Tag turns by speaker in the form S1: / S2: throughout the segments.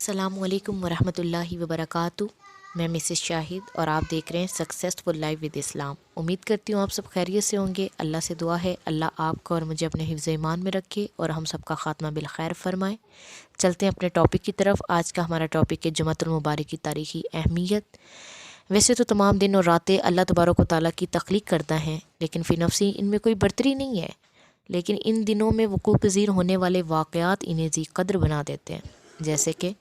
S1: السلام علیکم ورحمۃ اللہ وبرکاتہ۔ میں مسز شاہد اور آپ دیکھ رہے ہیں سکسیسفل لائف ود اسلام۔ امید کرتی ہوں آپ سب خیریت سے ہوں گے۔ اللہ سے دعا ہے اللہ آپ کو اور مجھے اپنے حفظ ایمان میں رکھے اور ہم سب کا خاتمہ بالخیر فرمائے۔ چلتے ہیں اپنے ٹاپک کی طرف۔ آج کا ہمارا ٹاپک ہے جمعۃ المبارک کی تاریخی اہمیت۔ ویسے تو تمام دن اور راتیں اللہ تبارک و تعالیٰ کی تخلیق کرتا ہے، لیکن فی نفسی ان میں کوئی برتری نہیں ہے، لیکن ان دنوں میں وقوع پذیر ہونے والے واقعات انہیں ذی قدر بنا دیتے ہیں، جیسے کہ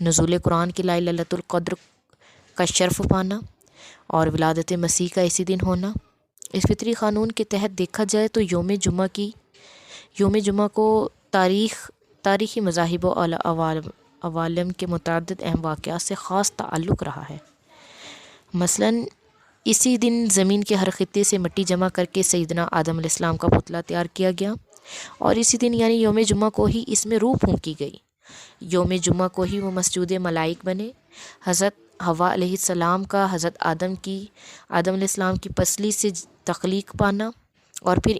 S1: نزول قرآن کی ليلۃ القدر کا شرف پانا اور ولادت مسیح کا اسی دن ہونا۔ اس فطری قانون کے تحت دیکھا جائے تو یوم جمعہ کو تاریخی مذاہب و عوالم کے متعدد اہم واقعات سے خاص تعلق رہا ہے۔ مثلاً اسی دن زمین کے ہر خطے سے مٹی جمع کر کے سیدنا آدم علیہ السلام کا پتلا تیار کیا گیا، اور اسی دن یعنی یوم جمعہ کو ہی اس میں روح پھونکی گئی۔ یوم جمعہ کو ہی وہ مسجود ملائک بنے۔ حضرت حوا علیہ السلام کا حضرت آدم علیہ السلام کی پسلی سے تخلیق پانا، اور پھر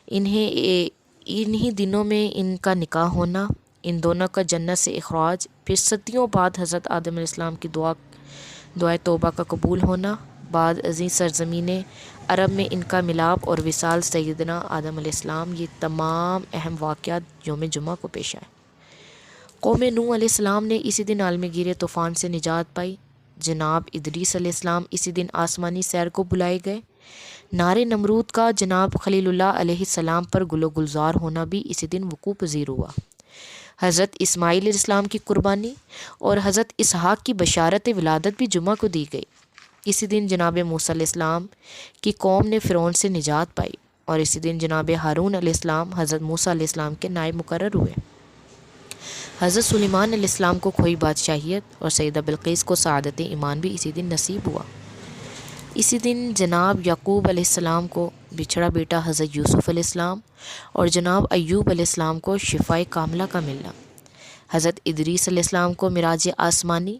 S1: انہی دنوں میں ان کا نکاح ہونا، ان دونوں کا جنت سے اخراج، پھر صدیوں بعد حضرت آدم علیہ السلام کی دعائے توبہ کا قبول ہونا، بعد ازیں سرزمین عرب میں ان کا ملاپ اور وصال سیدنا آدم علیہ السلام، یہ تمام اہم واقعات یوم جمعہ کو پیش آئے۔ قوم نوح علیہ السلام نے اسی دن عالمگیر طوفان سے نجات پائی۔ جناب ادریس علیہ السلام اسی دن آسمانی سیر کو بلائے گئے۔ نار نمرود کا جناب خلیل اللہ علیہ السلام پر گل و گلزار ہونا بھی اسی دن وقوع پذیر ہوا۔ حضرت اسماعیل علیہ السلام کی قربانی اور حضرت اسحاق کی بشارت ولادت بھی جمعہ کو دی گئی۔ اسی دن جناب موسیٰ علیہ السلام کی قوم نے فرعون سے نجات پائی، اور اسی دن جناب ہارون علیہ السلام حضرت موسیٰ علیہ السلام کے نائب مقرر ہوئے۔ حضرت سلیمان علیہ السلام کو کھوئی بادشاہیت اور سیدہ بلقیس کو سعادت ایمان بھی اسی دن نصیب ہوا۔ اسی دن جناب یعقوب علیہ السلام کو بچھڑا بیٹا حضرت یوسف علیہ السلام اور جناب ایوب علیہ السلام کو شفائے کاملہ کا ملنا، حضرت ادریس علیہ السلام کو معراج آسمانی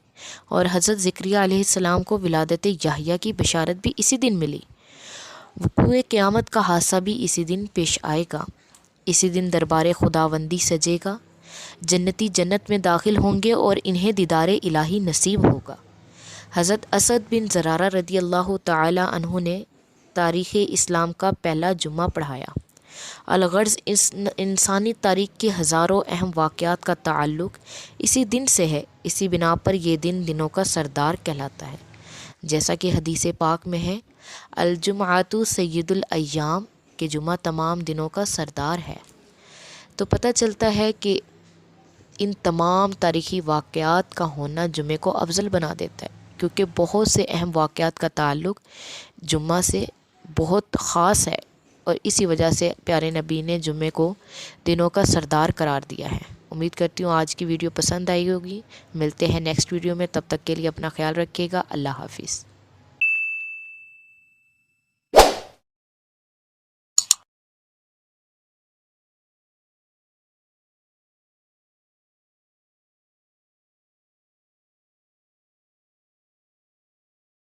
S1: اور حضرت زکریا علیہ السلام کو ولادت یحییٰ کی بشارت بھی اسی دن ملی۔ وقوع قیامت کا حادثہ بھی اسی دن پیش آئے گا۔ اسی دن دربار خداوندی سجے گا، جنتی جنت میں داخل ہوں گے اور انہیں دیدار الہی نصیب ہوگا۔ حضرت اسد بن زرارہ رضی اللہ تعالی عنہ نے تاریخ اسلام کا پہلا جمعہ پڑھایا۔ الغرض انسانی تاریخ کے ہزاروں اہم واقعات کا تعلق اسی دن سے ہے، اسی بنا پر یہ دنوں کا سردار کہلاتا ہے، جیسا کہ حدیث پاک میں ہے الجمعۃ سید الایام، کہ جمعہ تمام دنوں کا سردار ہے۔ تو پتہ چلتا ہے کہ ان تمام تاریخی واقعات کا ہونا جمعے کو افضل بنا دیتا ہے، کیونکہ بہت سے اہم واقعات کا تعلق جمعہ سے بہت خاص ہے، اور اسی وجہ سے پیارے نبی نے جمعے کو دنوں کا سردار قرار دیا ہے۔ امید کرتی ہوں آج کی ویڈیو پسند آئی ہوگی۔ ملتے ہیں نیکسٹ ویڈیو میں، تب تک کے لیے اپنا خیال رکھیے گا۔ اللہ حافظ۔